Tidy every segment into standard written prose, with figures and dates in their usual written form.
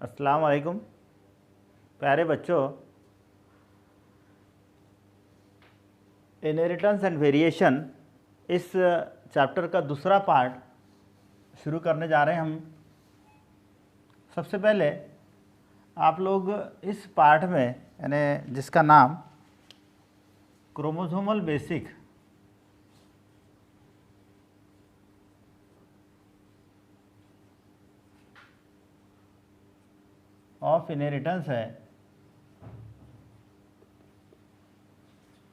अस्सलाम वालेकुम प्यारे बच्चों। इनहेरिटेंस एंड वेरिएशन इस चैप्टर का दूसरा पार्ट शुरू करने जा रहे हैं हम। सबसे पहले आप लोग इस पार्ट में यानी जिसका नाम क्रोमोसोमल बेसिक ऑफ इनहेरिटेंस है,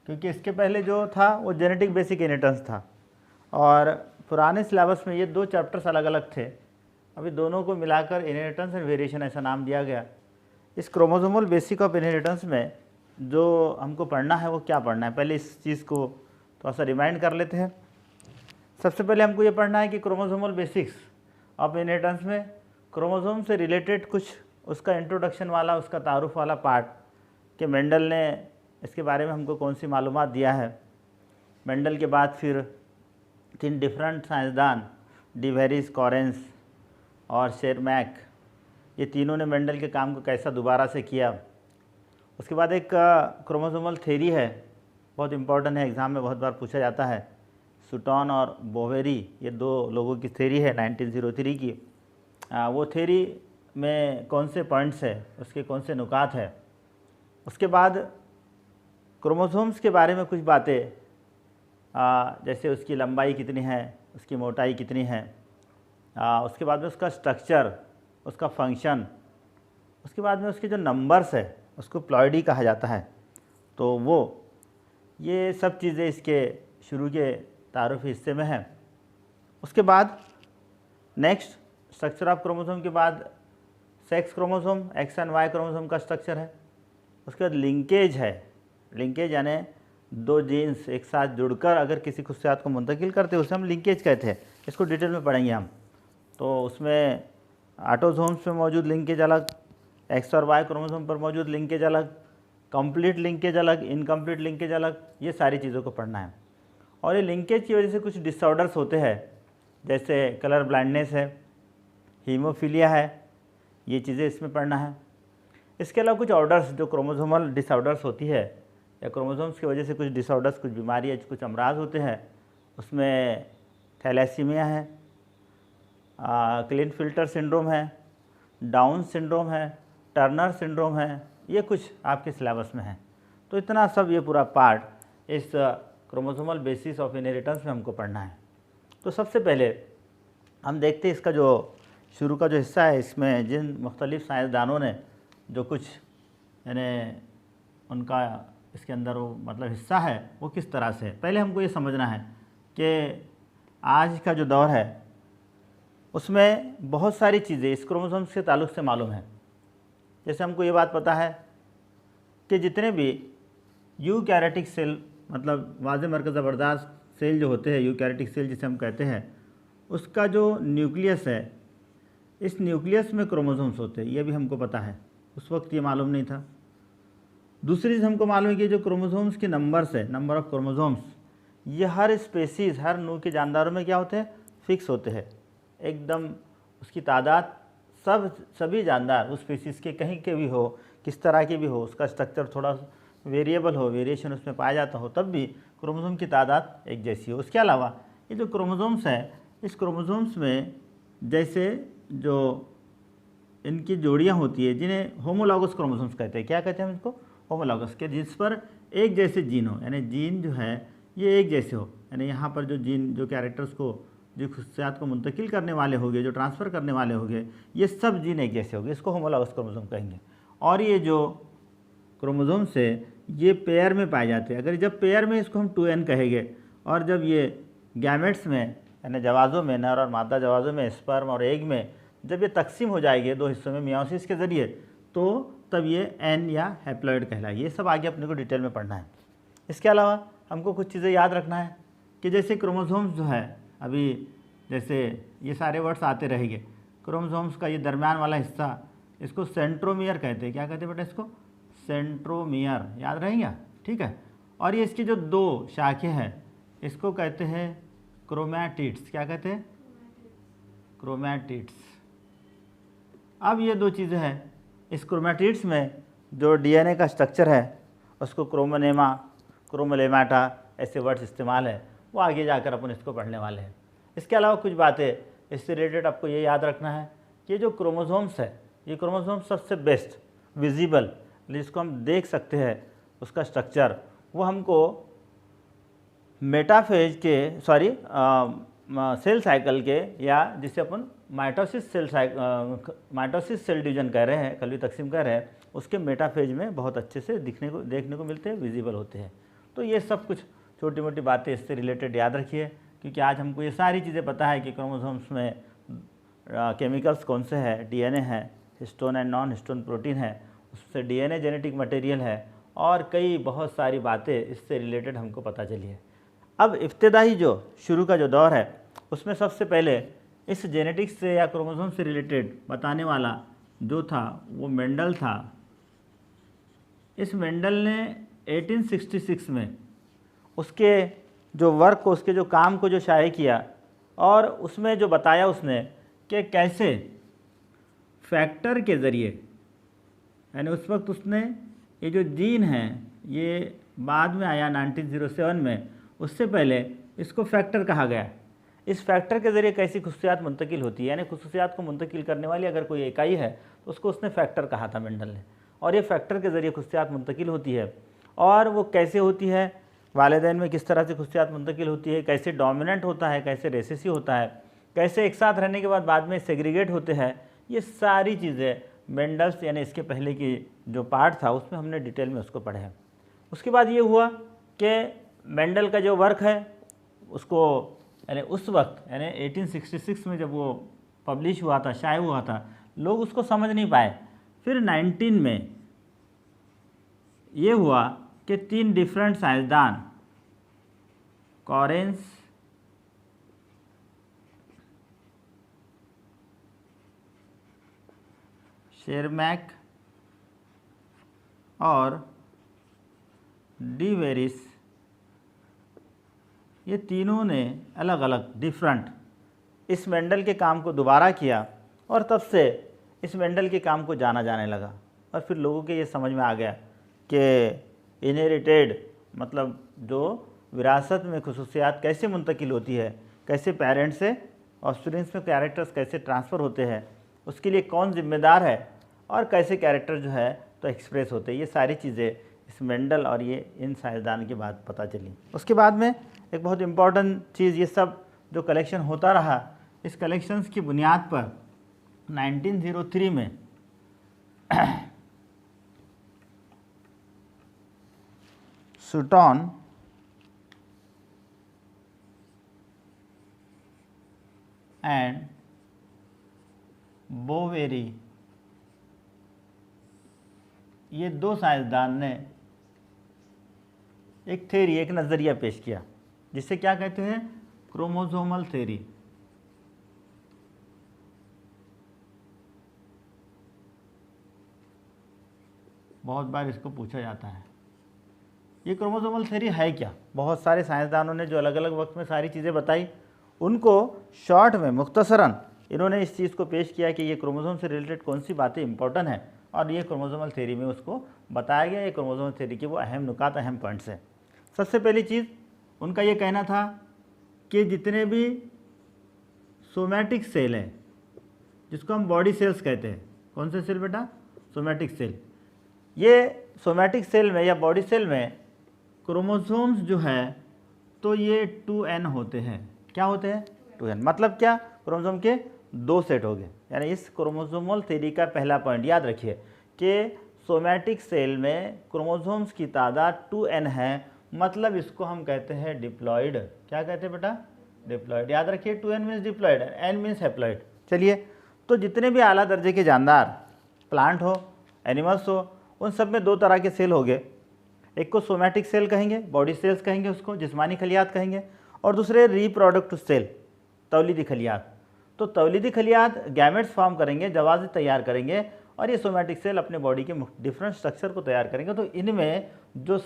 क्योंकि इसके पहले जो था वो जेनेटिक बेसिक इनहेरिटेंस था और पुराने सिलेबस में ये दो चैप्टर्स अलग अलग थे। अभी दोनों को मिलाकर इनहेरिटेंस एंड वेरिएशन ऐसा नाम दिया गया। इस क्रोमोसोमल बेसिक ऑफ इनहेरिटेंस में जो हमको पढ़ना है वो क्या पढ़ना है, पहले इस चीज़ को थोड़ा सा रिमाइंड कर लेते हैं। सबसे पहले हमको ये पढ़ना है कि क्रोमोसोमल बेसिक्स ऑफ इनहेरिटेंस में क्रोमोसोम से रिलेटेड कुछ उसका इंट्रोडक्शन वाला, उसका तारुफ वाला पार्ट कि मेंडल ने इसके बारे में हमको कौन सी मालूमात दिया है। मेंडल के बाद फिर 3 डिफरेंट साइंसदान डिवेरिस, कॉरेंस और शेरमैक, ये तीनों ने मेंडल के काम को कैसा दोबारा से किया। उसके बाद एक क्रोमोसोमल थ्योरी है, बहुत इंपॉर्टेंट है, एग्ज़ाम में बहुत बार पूछा जाता है। सूटन और बोवेरी, ये दो लोगों की थ्योरी है 1903 की। वो थ्योरी में कौन से पॉइंट्स है, उसके कौन से नुकात है। उसके बाद क्रोमोसोम्स के बारे में कुछ बातें, जैसे उसकी लंबाई कितनी है, उसकी मोटाई कितनी है, उसके बाद में उसका स्ट्रक्चर, उसका फंक्शन, उसके बाद में उसके जो नंबर्स है उसको प्लॉइडी कहा जाता है। तो वो ये सब चीज़ें इसके शुरू के तारुफ़ी हिस्से में हैं। उसके बाद नेक्स्ट स्ट्रक्चर ऑफ क्रोमोसोम के बाद sex chromosome, X and Y chromosome का स्ट्रक्चर है। उसके बाद लिंकेज है, लिंकेज यानी दो जीन्स एक साथ जुड़कर अगर किसी खुशियात को मुंतकिल करते हैं उसे हम लिंकेज कहते हैं। इसको डिटेल में पढ़ेंगे हम। तो उसमें ऑटोसोम्स में मौजूद लिंकेज अलग, एक्स और वाई क्रोमोसोम पर मौजूद लिंकेज अलग, कंप्लीट लिंकेज अलग, इनकम्प्लीट लिंकेज अलग, ये सारी चीज़ों को पढ़ना है। और ये लिंकेज की वजह से कुछ डिसऑर्डर्स होते हैं, जैसे कलर ब्लाइंडनेस है, हीमोफीलिया है, ये चीज़ें इसमें पढ़ना है। इसके अलावा कुछ ऑर्डर्स जो क्रोमोसोमल डिसऑर्डर्स होती है या क्रोमोसोम्स की वजह से कुछ डिसऑर्डर्स, कुछ बीमारी या कुछ अमराज होते हैं, उसमें थैलेसीमिया है, क्लिनफिल्टर सिंड्रोम है, डाउन सिंड्रोम है, टर्नर सिंड्रोम है, ये कुछ आपके सिलेबस में है। तो इतना सब ये पूरा पार्ट इस क्रोमोसोमल बेसिस ऑफ इनहेरिटेंस में हमको पढ़ना है। तो सबसे पहले हम देखते हैं इसका जो शुरू का जो हिस्सा है, इसमें जिन मुख्तलिफ़ साइंसदानों ने जो कुछ यानी उनका इसके अंदर वो मतलब हिस्सा है वो किस तरह से है। पहले हमको ये समझना है कि आज का जो दौर है उसमें बहुत सारी चीज़ें इस क्रोमोसोम्स के ताल्लुक़ से मालूम है। जैसे हमको ये बात पता है कि जितने भी यूकैरियोटिक सेल, मतलब वाज़े मरकज़ बर्दाश्त सेल जो होते हैं, यूकैरियोटिक सेल जिसे हम कहते हैं, उसका जो न्यूक्लियस है, इस न्यूक्लियस में क्रोमोसोम्स होते हैं, ये भी हमको पता है। उस वक्त ये मालूम नहीं था। दूसरी चीज़ हमको मालूम है कि जो क्रोमोसोम्स के नंबर्स है, नंबर ऑफ़ क्रोमोसोम्स, ये हर स्पेसीज़, हर नू के जानदारों में क्या होते हैं, फिक्स होते हैं एकदम। उसकी तादाद सभी जानदार उस स्पेसीज़ के कहीं के भी हो, किस तरह के भी हो, उसका स्ट्रक्चर थोड़ा वेरिएबल हो, वेरिएशन उसमें पाया जाता हो, तब भी क्रोमोसोम की तादाद एक जैसी हो। उसके अलावा ये जो क्रोमोसोम्स हैं, इस क्रोमोसोम्स में जैसे जो इनकी जोड़ियाँ होती है जिन्हें होमोलॉगस क्रोमोसोम्स कहते हैं। क्या कहते हैं हम इसको? होमोलॉगस के, जिस पर एक जैसे जीन हो, यानी जीन जो है ये एक जैसे हो, यानी यहाँ पर जो जीन जो कैरेक्टर्स को, जो खुशियात को मुंतकिल करने वाले होंगे, जो ट्रांसफ़र करने वाले होंगे, ये सब जीन एक जैसे होंगे, इसको होमोलॉगस क्रोमोसोम कहेंगे। और ये जो क्रोमोसोम्स है ये पेयर में पाए जाते हैं। अगर जब पेयर में इसको हम 2n कहेंगे, और जब ये गैमेट्स में यानी जवाज़ों में, नर और मादा जवाज़ों में, स्पर्म और एग में जब ये तकसीम हो जाएंगे दो हिस्सों में मियोसिस के ज़रिए, तो तब ये एन या हैप्लॉइड कहलाएगी। ये सब आगे अपने को डिटेल में पढ़ना है। इसके अलावा हमको कुछ चीज़ें याद रखना है कि जैसे क्रोमोसोम्स जो है, अभी जैसे ये सारे वर्ड्स आते रहेंगे, क्रोमोसोम्स का ये दरमियान वाला हिस्सा, इसको सेंट्रोमियर कहते हैं। क्या कहते हैं बेटा? इसको सेंट्रोमियर, याद रहेंगे, ठीक है। और ये इसकी जो दो शाखें हैं इसको कहते हैं क्रोमैटिड्स। क्या कहते हैं? क्रोमैटिड्स। अब ये दो चीज़ें हैं, इस क्रोमैटिड्स में जो डीएनए का स्ट्रक्चर है उसको क्रोमोनेमा, क्रोमोलेमाटा ऐसे वर्ड्स इस्तेमाल है, वो आगे जाकर अपन इसको पढ़ने वाले हैं। इसके अलावा कुछ बातें इससे रिलेटेड आपको ये याद रखना है कि जो क्रोमोसोम्स है, ये क्रोमोसोम्स सबसे बेस्ट विजिबल जिसको हम देख सकते हैं उसका स्ट्रक्चर, वो हमको मेटाफेज के सेल साइकिल के, या जिसे अपन माइटोसिस सेल डिवीजन कह रहे हैं, कलवी तकसीम कह रहे हैं, उसके मेटाफेज में बहुत अच्छे से देखने को मिलते हैं, विजिबल होते हैं। तो ये सब कुछ छोटी मोटी बातें इससे रिलेटेड याद रखिए, क्योंकि आज हमको ये सारी चीज़ें पता है कि क्रोमोसोम्स में केमिकल्स कौन से हैं, डीएनए है, histone and non histone protein है, उससे डीएनए जेनेटिक मटेरियल है, और कई बहुत सारी बातें इससे रिलेटेड हमको पता चली है। अब इब्तदाई जो शुरू का जो दौर है उसमें सबसे पहले इस जेनेटिक्स से या क्रोमोसोम से रिलेटेड बताने वाला जो था वो मेंडल था। इस मेंडल ने 1866 में उसके जो वर्क को, उसके जो काम को जो शाये किया, और उसमें जो बताया उसने कि कैसे फैक्टर के ज़रिए, यानी उस वक्त उसने ये जो जीन है ये बाद में आया 1907 में, उससे पहले इसको फैक्टर कहा गया। इस फैक्टर के ज़रिए कैसी खुसूसियात मुंतकिल होती है, यानी खुसूसियात को मुंतकिल करने वाली अगर कोई इकाई है तो उसको उसने फैक्टर कहा था मेंडल ने, और ये फैक्टर के ज़रिए खुसूसियात मुंतकिल होती है। और वो कैसे होती है, वालिदैन में किस तरह से खुसूसियात मुंतकिल होती है, कैसे डोमिनेंट होता है, कैसे रेसेसिव होता है, कैसे एक साथ रहने के बाद में सेग्रीगेट होते हैं, ये सारी चीज़ें मेंडल्स यानी इसके पहले की जो पार्ट था उसमें हमने डिटेल में उसको पढ़े हैं। उसके बाद ये हुआ कि मेंडल का जो वर्क है उसको, यानी उस वक्त यानी 1866 में जब वो पब्लिश हुआ था, शाये हुआ था, लोग उसको समझ नहीं पाए। फिर 19 में ये हुआ कि 3 डिफरेंट साइंसदान, कॉरेंस, शेरमैक और डी वेरिस, ये तीनों ने अलग अलग डिफरेंट इस मेंडल के काम को दोबारा किया, और तब से इस मेंडल के काम को जाना जाने लगा। और फिर लोगों के ये समझ में आ गया कि इनहेरिटेड मतलब जो विरासत में खुसूसियात कैसे मुंतकिल होती है, कैसे पेरेंट्स से ऑफस्प्रिंग्स में कैरेक्टर्स कैसे ट्रांसफ़र होते हैं, उसके लिए कौन जिम्मेदार है, और कैसे कैरेक्टर जो है तो एक्सप्रेस होते हैं, ये सारी चीज़ें इस मेंडल और ये इन साइंसदान के बाद पता चली। उसके बाद में एक बहुत इम्पॉर्टेंट चीज़, ये सब जो कलेक्शन होता रहा, इस कलेक्शंस की बुनियाद पर 1903 में सूटन एंड बोवेरी, ये दो साइंसदान ने एक थ्योरी, एक नज़रिया पेश किया जिसे क्या कहते हैं, क्रोमोसोमल थ्योरी। बहुत बार इसको पूछा जाता है, ये क्रोमोसोमल थ्योरी है क्या। बहुत सारे साइंसदानों ने जो अलग अलग वक्त में सारी चीज़ें बताई, उनको शॉर्ट में मुख्तसरन इन्होंने इस चीज़ को पेश किया कि ये क्रोमोसोम से रिलेटेड कौन सी बातें इंपॉर्टेंट हैं, और ये क्रोमोसोमल थ्योरी में उसको बताया गया। ये क्रोमोसोमल थ्योरी के वो अहम नुकात, अहम पॉइंट्स हैं। सबसे पहली चीज़ उनका ये कहना था कि जितने भी सोमैटिक सेल हैं, जिसको हम बॉडी सेल्स कहते हैं, कौन से सेल बेटा, सोमैटिक सेल, ये सोमैटिक सेल में या बॉडी सेल में क्रोमोसोम्स जो है तो ये 2n होते हैं। क्या होते हैं, 2n। मतलब क्या, क्रोमोसोम के 2 सेट हो गए। यानी इस क्रोमोसोमल थ्योरी का पहला पॉइंट याद रखिए कि सोमैटिक सेल में क्रोमोसोम्स की तादाद 2n है, मतलब इसको हम कहते हैं डिप्लॉइड। क्या कहते हैं बेटा, डिप्लॉइड। याद रखिए 2n means diploid, n means haploid. चलिए, तो जितने भी आला दर्जे के जानदार, प्लांट हो, एनिमल्स हो, उन सब में 2 तरह के सेल हो गए। एक को सोमैटिक सेल कहेंगे, बॉडी सेल्स कहेंगे, उसको जिस्मानी खलियात कहेंगे, और दूसरे रिप्रोडक्टिव सेल, तौलीदी खलियात। तो तौलीदी खलियात गैमेट्स फॉर्म करेंगे, जवाज़ तैयार करेंगे, और ये सोमैटिक सेल अपने बॉडी के डिफरेंट स्ट्रक्चर को तैयार करेंगे। तो इनमें जो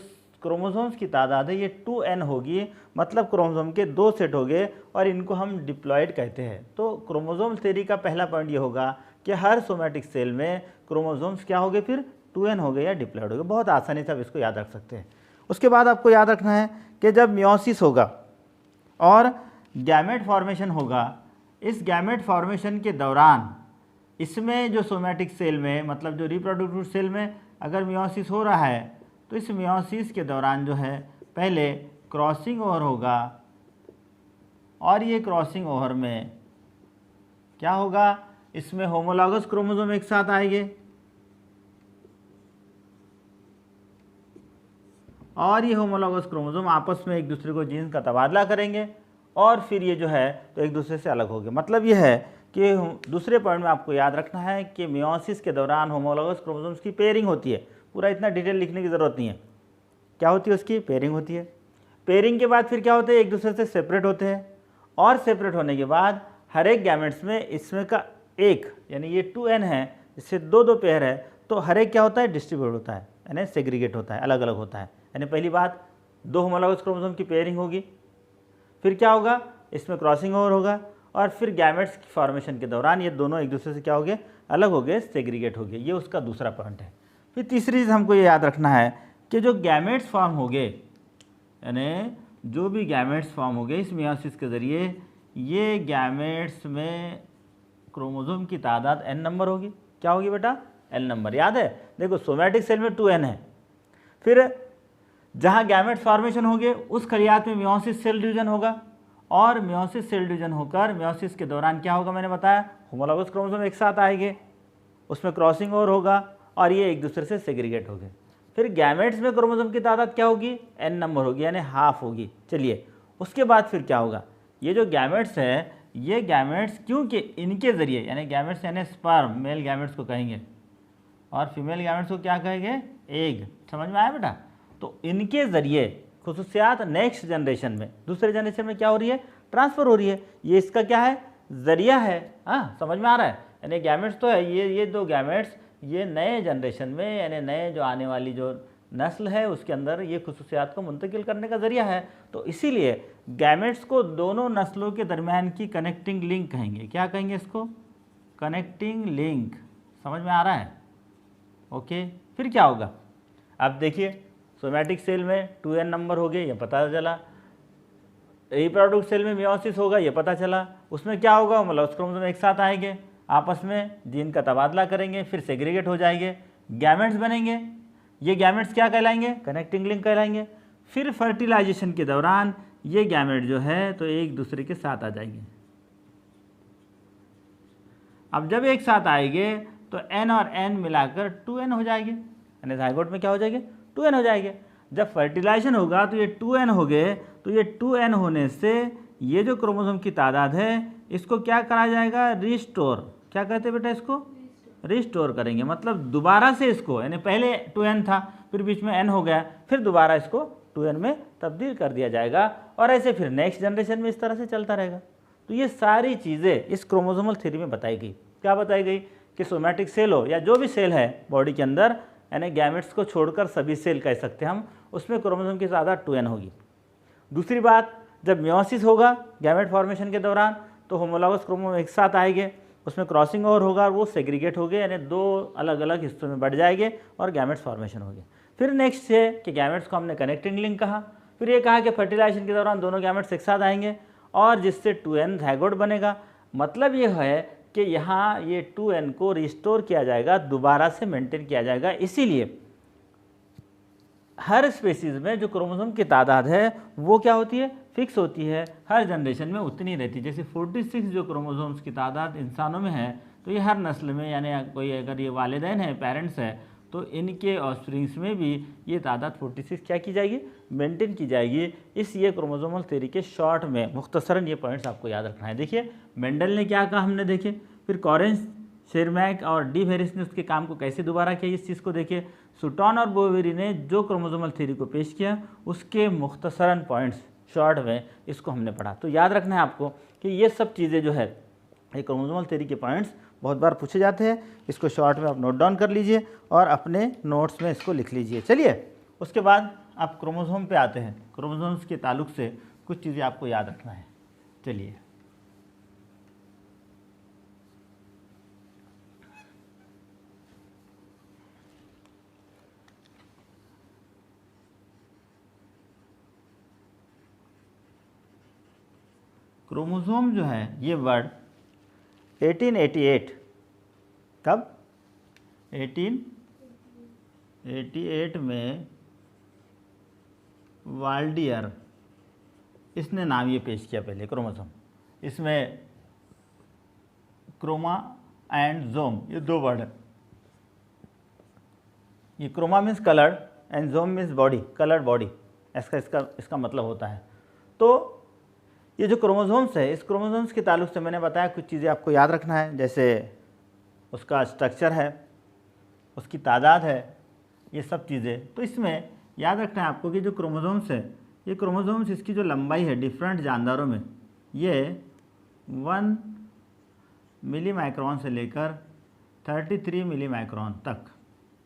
क्रोमोसोम्स की तादाद है ये 2n होगी, मतलब क्रोमोसोम के 2 सेट हो गए, और इनको हम डिप्लॉइड कहते हैं। तो क्रोमोसोम थ्योरी का पहला पॉइंट ये होगा कि हर सोमैटिक सेल में क्रोमोसोम्स क्या हो गए, फिर 2n हो गए या डिप्लॉयड हो गए। बहुत आसानी से आप इसको याद रख सकते हैं। उसके बाद आपको याद रखना है कि जब मियोसिस होगा और गैमेट फॉर्मेशन होगा, इस गैमेट फॉर्मेशन के दौरान इसमें जो सोमैटिक सेल में, मतलब जो रिप्रोडक्टिव सेल में अगर मियोसिस हो रहा है, तो इस मियोसिस के दौरान जो है पहले क्रॉसिंग ओवर होगा, और ये क्रॉसिंग ओवर में क्या होगा, इसमें होमोलॉगस क्रोमोसोम एक साथ आएंगे, और ये होमोलॉगस क्रोमोसोम आपस में एक दूसरे को जीन्स का तबादला करेंगे, और फिर ये जो है तो एक दूसरे से अलग होंगे। मतलब ये है कि दूसरे पॉइंट में आपको याद रखना है कि मियोसिस के दौरान होमोलॉगस क्रोमोसोम्स की पेयरिंग होती है। पूरा इतना डिटेल लिखने की ज़रूरत नहीं है। क्या होती है, उसकी पेयरिंग होती है। पेयरिंग के बाद फिर क्या होते हैं, एक दूसरे से सेपरेट होते हैं, और सेपरेट होने के बाद हर एक गैमेट्स में इसमें का एक, यानी ये 2n है, इससे दो दो पेयर है, तो हर एक क्या होता है, डिस्ट्रीब्यूट होता है, यानी सेग्रीगेट होता है, अलग अलग होता है। यानी पहली बात, दो होमोलॉगस क्रोमोसोम की पेयरिंग होगी, फिर क्या होगा, इसमें क्रॉसिंग ओवर होगा, और फिर गैमेट्स की फॉर्मेशन के दौरान ये दोनों एक दूसरे से क्या हो गए, अलग हो गए, सेग्रीगेट हो गए। ये उसका दूसरा पॉइंट है। फिर तीसरी चीज़ हमको ये याद रखना है कि जो गैमेट्स फॉर्म हो गए, यानी जो भी गैमेट्स फॉर्म हो गए इस मियोसिस के ज़रिए, ये गैमेट्स में क्रोमोसोम की तादाद n नंबर होगी। क्या होगी बेटा, n नंबर। याद है, देखो सोमैटिक सेल में 2n है, फिर जहाँ गैमेट्स फॉर्मेशन होंगे उस खलियात में मियोसिस सेल डिवीजन होगा, और मियोसिस सेल डिवीजन होकर मियोसिस के दौरान क्या होगा, मैंने बताया होमोलॉगस क्रोमोसोम एक साथ आएंगे, उसमें क्रॉसिंग ओवर होगा, और ये एक दूसरे से सेग्रीगेट हो गए। फिर गैमेट्स में क्रोमोसोम की तादाद क्या होगी, n नंबर होगी, यानी हाफ होगी। चलिए, उसके बाद फिर क्या होगा, ये जो गैमेट्स है, ये गैमेट्स क्योंकि इनके ज़रिए, यानी गैमेट्स यानी स्पर्म, मेल गैमेट्स को कहेंगे, और फीमेल गैमेट्स को क्या कहेंगे, एग। समझ में आया बेटा। तो इनके ज़रिए खुसूसियात नेक्स्ट जनरेशन में, दूसरे जनरेशन में क्या हो रही है, ट्रांसफ़र हो रही है। ये इसका क्या है, ज़रिया है। हाँ, समझ में आ रहा है। यानी गैमेट्स तो है, ये दो गैमेट्स, ये नए जनरेशन में, यानी नए जो आने वाली जो नस्ल है उसके अंदर ये खुसूसियात को मुंतकिल करने का ज़रिया है। तो इसीलिए गैमेट्स को दोनों नस्लों के दरमियान की कनेक्टिंग लिंक कहेंगे। क्या कहेंगे इसको, कनेक्टिंग लिंक। समझ में आ रहा है, ओके। फिर क्या होगा, अब देखिए, सोमैटिक सेल में 2n नंबर हो गए, ये पता चला। रिप्रोडक्टिव सेल में मियोसिस होगा, ये पता चला। उसमें क्या होगा, होमोलॉगस क्रोमोसोम एक साथ आएंगे, आपस में जीन का तबादला करेंगे, फिर सेग्रीगेट हो जाएंगे, गैमेट्स बनेंगे। ये गैमेट्स क्या कहलाएंगे, कनेक्टिंग लिंक कहलाएंगे। फिर फर्टिलाइजेशन के दौरान ये गैमेट जो है तो एक दूसरे के साथ आ जाएंगे। अब जब एक साथ आएंगे तो n और n मिलाकर 2n हो जाएंगे, यानी जाइगोट में क्या हो जाएंगे, 2n हो जाएंगे। जब फर्टिलाइजेशन होगा तो ये 2n हो गए, तो ये 2n होने से ये जो क्रोमोसोम की तादाद है इसको क्या करा जाएगा, रिस्टोर। क्या कहते हैं बेटा इसको, रिस्टोर करेंगे। मतलब दोबारा से इसको, यानी पहले 2n था, फिर बीच में n हो गया, फिर दोबारा इसको 2n में तब्दील कर दिया जाएगा, और ऐसे फिर नेक्स्ट जनरेशन में इस तरह से चलता रहेगा। तो ये सारी चीज़ें इस क्रोमोसोमल थ्योरी में बताई गई। क्या बताई गई कि सोमैटिक सेल हो या जो भी सेल है बॉडी के अंदर, यानी गैमेट्स को छोड़कर सभी सेल कह सकते हैं हम, उसमें क्रोमोसोम की तादाद 2n होगी। दूसरी बात, जब मियोसिस होगा गैमेट फॉर्मेशन के दौरान तो होमोलॉगस क्रोमोसोम एक साथ आएंगे, उसमें क्रॉसिंग ओवर होगा और वो सेग्रीगेट हो गए, यानी दो अलग अलग हिस्सों में बढ़ जाएंगे और गैमेट्स फॉर्मेशन हो गए। फिर नेक्स्ट है कि गैमेट्स को हमने कनेक्टिंग लिंक कहा। फिर ये कहा कि फर्टिलाइजेशन के दौरान दोनों गैमेट्स एक साथ आएंगे और जिससे 2n जाइगोट बनेगा। मतलब ये है कि यहाँ ये 2n को रिस्टोर किया जाएगा, दोबारा से मेंटेन किया जाएगा। इसीलिए हर स्पेसीज़ में जो क्रोमोसोम की तादाद है वो क्या होती है, फिक्स होती है, हर जनरेशन में उतनी रहती है। जैसे 46 जो क्रोमोसोम्स की तादाद इंसानों में है, तो ये हर नस्ल में, यानी कोई अगर ये वालिदैन है, पेरेंट्स है, तो इनके ऑफस्प्रिंग्स में भी ये तादाद 46 क्या की जाएगी, मेंटेन की जाएगी। इस ये क्रोमोसोमल थ्योरी के शॉर्ट में मुख्तसरन ये पॉइंट्स आपको याद रखना है। देखिए मेंडल ने क्या कहा हमने देखे, फिर कॉरेंस, शेरमैक और डी वेरिस ने उसके काम को कैसे दोबारा किया, इस चीज़ को देखिए। सूटॉन और बोवेरी ने जो क्रोमोसोमल थ्योरी को पेश किया उसके मुख्तसरन पॉइंट्स शॉर्ट में इसको हमने पढ़ा। तो याद रखना है आपको कि ये सब चीज़ें जो है, ये क्रोमोसोमल थ्योरी के पॉइंट्स बहुत बार पूछे जाते हैं। इसको शॉर्ट में आप नोट डाउन कर लीजिए और अपने नोट्स में इसको लिख लीजिए। चलिए उसके बाद आप क्रोमोसोम पे आते हैं। क्रोमोसोम्स के ताल्लुक से कुछ चीज़ें आपको याद रखना है। चलिए क्रोमोसोम जो है ये वर्ड 1888 कब 1888 में वाल्डियर इसने नाम ये पेश किया पहले क्रोमोसोम। इसमें क्रोमा एंड जोम ये दो वर्ड है। ये क्रोमा मीन्स कलर्ड एंड जोम मीन्स बॉडी, कलर्ड बॉडी, इसका मतलब होता है। तो ये जो क्रोमोसोम्स है, इस क्रोमोसोम्स के ताल्लुक से मैंने बताया कुछ चीज़ें आपको याद रखना है, जैसे उसका स्ट्रक्चर है, उसकी तादाद है, ये सब चीज़ें। तो इसमें याद रखना है आपको कि जो क्रोमोसोम्स है, ये क्रोमोसोम्स इसकी जो लंबाई है डिफरेंट जानदारों में ये 1 मिली माइक्रोन से लेकर 33 मिली माइक्रोन तक,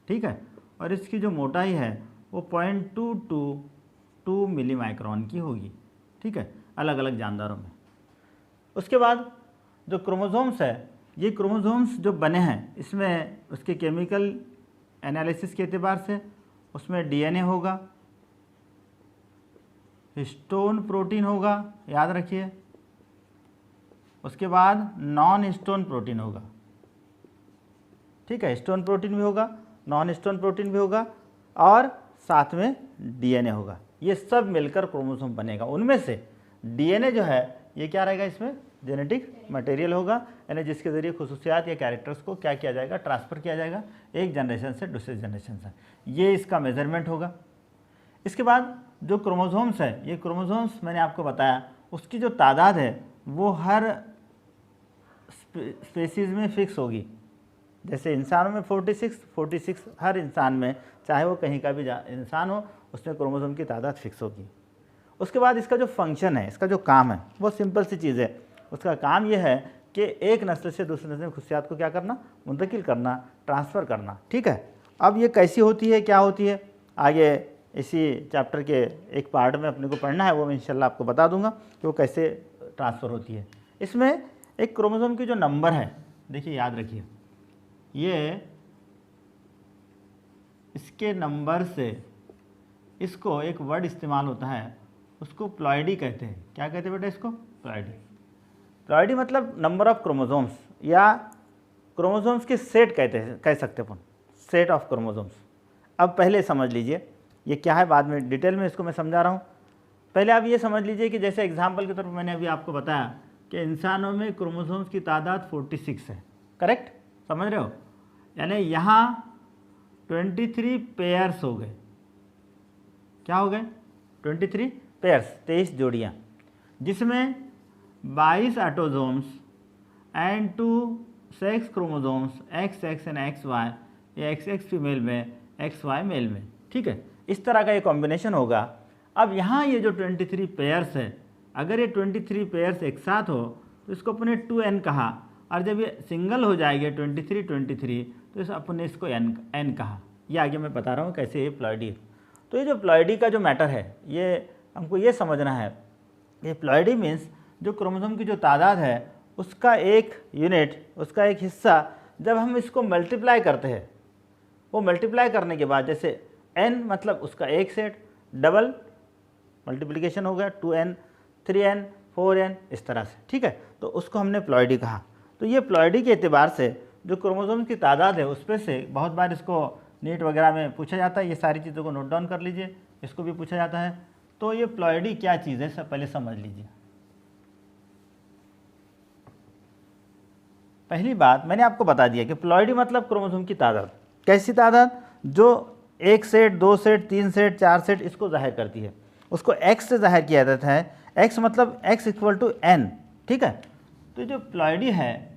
ठीक है। और इसकी जो मोटाई है वो 0.222 मिली माइक्रोन की होगी, ठीक है, अलग अलग जानदारों में। उसके बाद जो क्रोमोसोम्स है, ये क्रोमोसोम्स जो बने हैं इसमें उसके केमिकल एनालिसिस के एतबार से उसमें डीएनए होगा, हिस्टोन प्रोटीन होगा, याद रखिए। उसके बाद नॉन हिस्टोन प्रोटीन होगा, ठीक है, हिस्टोन प्रोटीन भी होगा, नॉन हिस्टोन प्रोटीन भी होगा, और साथ में डीएनए होगा। ये सब मिलकर क्रोमोसोम बनेगा। उनमें से डीएनए जो है ये क्या रहेगा, इसमें जेनेटिक मटेरियल होगा, यानी जिसके ज़रिए खुसूसियात या कैरेक्टर्स को क्या किया जाएगा, ट्रांसफ़र किया जाएगा एक जनरेशन से दूसरे जनरेशन से। ये इसका मेजरमेंट होगा। इसके बाद जो क्रोमोसोम्स है, ये क्रोमोसोम्स मैंने आपको बताया उसकी जो तादाद है वो हर स्पेसीज़ में फ़िक्स होगी। जैसे इंसानों में 46 हर इंसान में, चाहे वो कहीं का भी इंसान हो, उसमें क्रोमोसोम की तादाद फिक्स होगी। उसके बाद इसका जो फंक्शन है, इसका जो काम है, वो सिंपल सी चीज़ है। उसका काम ये है कि एक नस्ल से दूसरे नस्ल में खुशियात को क्या करना, मुंतकिल करना, ट्रांसफ़र करना, ठीक है। अब ये कैसी होती है, क्या होती है, आगे इसी चैप्टर के एक पार्ट में अपने को पढ़ना है, वो मैं इंशाल्लाह आपको बता दूंगा कि वो कैसे ट्रांसफ़र होती है। इसमें एक क्रोमोसोम की जो नंबर है, देखिए याद रखिए, ये इसके नंबर से इसको एक वर्ड इस्तेमाल होता है, उसको प्लॉइडी कहते हैं। क्या कहते हैं बेटा इसको, प्लॉइडी। प्लॉइडी मतलब नंबर ऑफ क्रोमोसोम्स या क्रोमोसोम्स के सेट कहते हैं, कह सकते हैं अपन, सेट ऑफ क्रोमोसोम्स। अब पहले समझ लीजिए ये क्या है, बाद में डिटेल में इसको मैं समझा रहा हूँ। पहले आप ये समझ लीजिए कि जैसे एग्जाम्पल के तौर पर मैंने अभी आपको बताया कि इंसानों में क्रोमोसोम्स की तादाद 46 है, करेक्ट, समझ रहे हो। यानी यहाँ 23 पेयर्स हो गए, क्या हो गए, 23 पेयर्स, 23 जोड़ियाँ, जिसमें 22 autosomes and 2 sex chromosomes XX and XY, या XX फीमेल में, XY मेल में, ठीक है। इस तरह का ये कॉम्बिनेशन होगा। अब यहाँ ये जो 23 पेयर्स है, अगर ये 23 पेयर्स एक साथ हो तो इसको अपने 2n कहा, और जब ये सिंगल हो जाएंगे 23 तो इस अपने इसको n कहा। ये आगे मैं बता रहा हूँ कैसे ये प्लॉइडी। तो ये जो प्लॉइडी का जो मैटर है, ये हमको ये समझना है, ये प्लॉइडी मीन्स जो क्रोमोसोम की जो तादाद है उसका एक यूनिट, उसका एक हिस्सा, जब हम इसको मल्टीप्लाई करते हैं, वो मल्टीप्लाई करने के बाद जैसे n मतलब उसका एक सेट, डबल मल्टीप्लिकेशन हो गया 2n, 3n, 4n, इस तरह से, ठीक है। तो उसको हमने प्लॉइडी कहा। तो ये प्लॉइडी के एतबार से जो क्रोमोसोम की तादाद है उस पर से बहुत बार इसको नीट वगैरह में पूछा जाता है। ये सारी चीज़ों को नोट डाउन कर लीजिए, इसको भी पूछा जाता है। तो ये प्लॉइडी क्या चीज़ है, सब पहले समझ लीजिए। पहली बात मैंने आपको बता दिया कि प्लॉइडी मतलब क्रोमोसोम की तादाद। कैसी तादाद, जो एक सेट, दो सेट, तीन सेट, चार सेट इसको जाहिर करती है। उसको x से जाहिर किया जाता है, x मतलब x = n, ठीक है। तो जो प्लॉइडी है,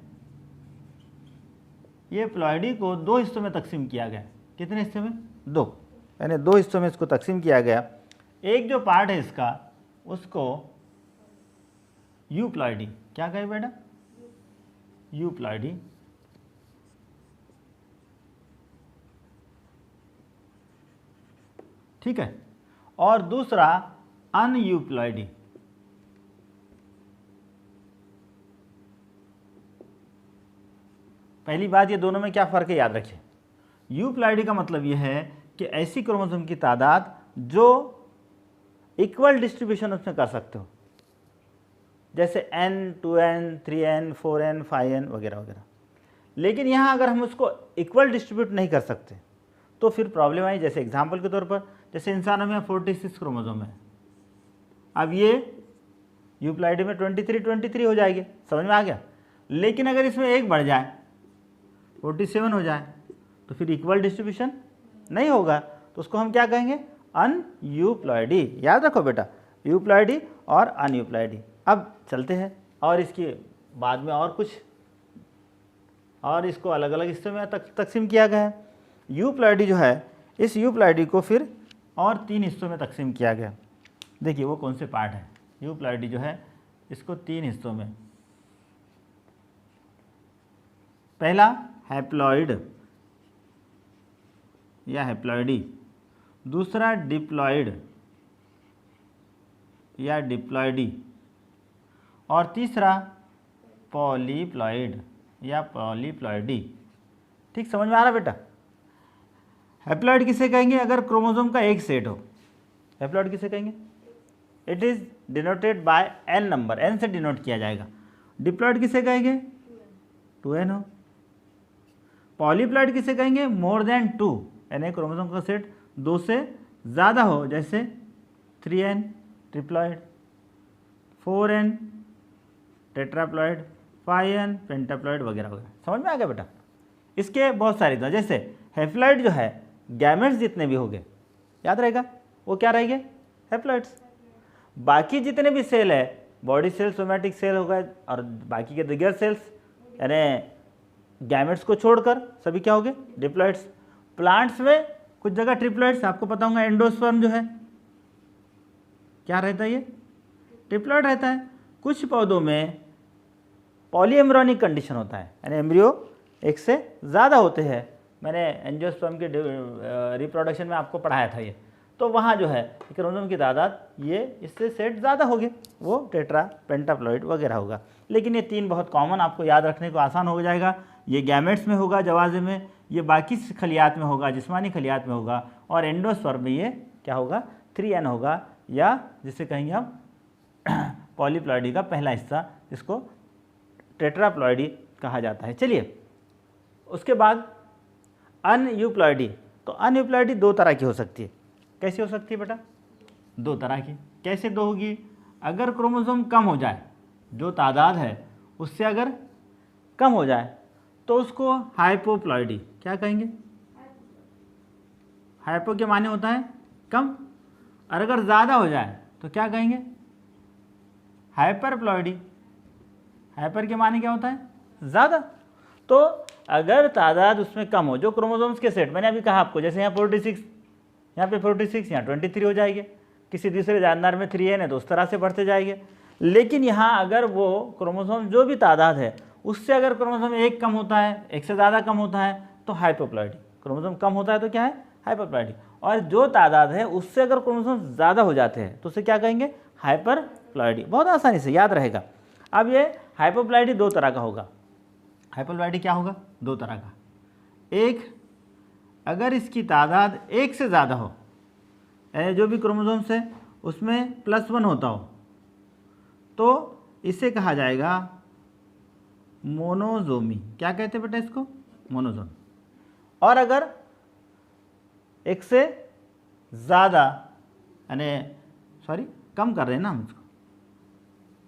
ये प्लॉइडी को दो हिस्सों में तकसीम किया गया। कितने हिस्से में, दो, यानी दो हिस्सों में इसको तकसीम किया गया। एक जो पार्ट है इसका, उसको यूप्लॉइडी, क्या कहे बेटा, यूप्लॉइडी, ठीक है। और दूसरा अनयूप्लॉइडी। पहली बात, ये दोनों में क्या फ़र्क है याद रखिए। यूप्लॉइडी का मतलब ये है कि ऐसी क्रोमोसोम की तादाद जो इक्वल डिस्ट्रीब्यूशन उसमें कर सकते हो। जैसे n 2n 3n 4n 5n वगैरह वगैरह। लेकिन यहाँ अगर हम उसको इक्वल डिस्ट्रीब्यूट नहीं कर सकते तो फिर प्रॉब्लम आई। जैसे एग्जांपल के तौर पर जैसे इंसानों में 46 क्रोमोसोम है, अब ये यूप्लाइडी में 23 हो जाएगी, समझ में आ गया। लेकिन अगर इसमें एक बढ़ जाए 47 हो जाए तो फिर इक्वल डिस्ट्रीब्यूशन नहीं होगा, तो उसको हम क्या कहेंगे, अनयूप्लॉइडी। याद रखो बेटा, यूप्लॉइडी और अनयूप्लॉइडी। अब चलते हैं और इसके बाद में और कुछ, और इसको अलग अलग हिस्सों में तकसीम किया गया है। यूप्लॉइडी जो है, इस यूप्लॉइडी को फिर और 3 हिस्सों में तकसीम किया गया। देखिए वो कौन से पार्ट है। यूप्लॉइडी जो है इसको 3 हिस्सों में, पहला हैप्लॉइड या हैप्लॉइडी, दूसरा डिप्लॉइड या डिप्लॉइडी, और तीसरा पॉलीप्लॉइड या पॉलीप्लॉइडी। ठीक समझ में आ रहा बेटा। हैप्लॉइड किसे कहेंगे, अगर क्रोमोसोम का एक सेट हो, हैप्लॉइड किसे कहेंगे, it is denoted by n number, n से डिनोट किया जाएगा। डिप्लॉइड किसे कहेंगे, 2n हो। पॉलीप्लॉइड किसे कहेंगे, मोर देन 2, यानी क्रोमोसोम का सेट 2 से ज़्यादा हो, जैसे 3n triploid, 4n tetraploid, 5n पेंटाप्लॉइड वगैरह वगैरह। समझ में आ गया बेटा। इसके बहुत सारे था, जैसे हैप्लॉइड जो है गैमेट्स जितने भी हो गए, याद रहेगा वो क्या रहेंगे, हैप्लॉइड्स। बाकी जितने भी सेल है, बॉडी सेल, सोमैटिक सेल हो गए, और बाकी के दिगर सेल्स यानी गैमेट्स को छोड़कर सभी क्या हो गए, डिप्लॉइड्स। प्लांट्स में कुछ जगह ट्रिप्लॉइड्स, आपको पता होगा एंडोस्पर्म जो है क्या रहता है, ये ट्रिप्लॉइड रहता है। कुछ पौधों में पॉलीएम्ब्रियोनिक कंडीशन होता है, यानी एम्ब्रियो एक से ज़्यादा होते हैं। मैंने एंजियोस्पर्म के रिप्रोडक्शन में आपको पढ़ाया था ये। तो वहाँ जो है क्रोमोसोम की तादाद ये इससे सेट ज़्यादा होगी, वो टेट्रा पेंटाप्लॉइड वगैरह होगा। लेकिन ये 3 बहुत कॉमन, आपको याद रखने को आसान हो जाएगा। ये गैमेट्स में होगा, जवाजे में, ये बाकी खलियात में होगा, जिस्मानी खलियात में होगा, और एंडोस्पर्म में ये क्या होगा, 3n होगा, या जिसे कहेंगे हम पॉलीप्लॉइडी का पहला हिस्सा, जिसको टेट्राप्लॉइडी कहा जाता है। चलिए उसके बाद अनयूप्लॉइडी। तो अनयूप्लॉइडी 2 तरह की हो सकती है। कैसी हो सकती है बेटा, 2 तरह की। कैसे 2 होगी, अगर क्रोमोसोम कम हो जाए, जो तादाद है उससे अगर कम हो जाए तो उसको हाइपोप्लॉइडी क्या कहेंगे। हाइपो के माने होता है कम, और अगर ज़्यादा हो जाए तो क्या कहेंगे, हाइपरप्लॉइडी। हाइपर के माने क्या होता है, ज़्यादा। तो अगर तादाद उसमें कम हो, जो क्रोमोसोम्स के सेट, मैंने अभी कहा आपको, जैसे यहाँ 46, यहाँ पे 46, यहाँ 23 हो जाएंगे। किसी दूसरे जानदार में 3n है तो उस तरह से बढ़ते जाएंगे। लेकिन यहाँ अगर वो क्रोमोसोम जो भी तादाद है उससे अगर क्रोमोसोम एक कम होता है, एक से ज़्यादा कम होता है तो हाइपोप्लॉइडी। क्रोमोसोम कम होता है तो क्या है, हाइपोप्लॉइडी। और जो तादाद है उससे अगर क्रोमोसोम ज़्यादा हो जाते हैं तो उसे क्या कहेंगे, हाइपरप्लॉइडी। बहुत आसानी से याद रहेगा। अब ये हाइपोप्लॉइडी 2 तरह का होगा। हाइपोप्लॉइडी क्या होगा, 2 तरह का। एक, अगर इसकी तादाद 1 से ज़्यादा हो, यानी जो भी क्रोमोसोम्स है उसमें +1 होता हो, तो इसे कहा जाएगा मोनोजोमी। क्या कहते हैं बेटा इसको, मोनोजोमी। और अगर 1 से ज़्यादा, यानी कम कर रहे हैं ना हम इसको,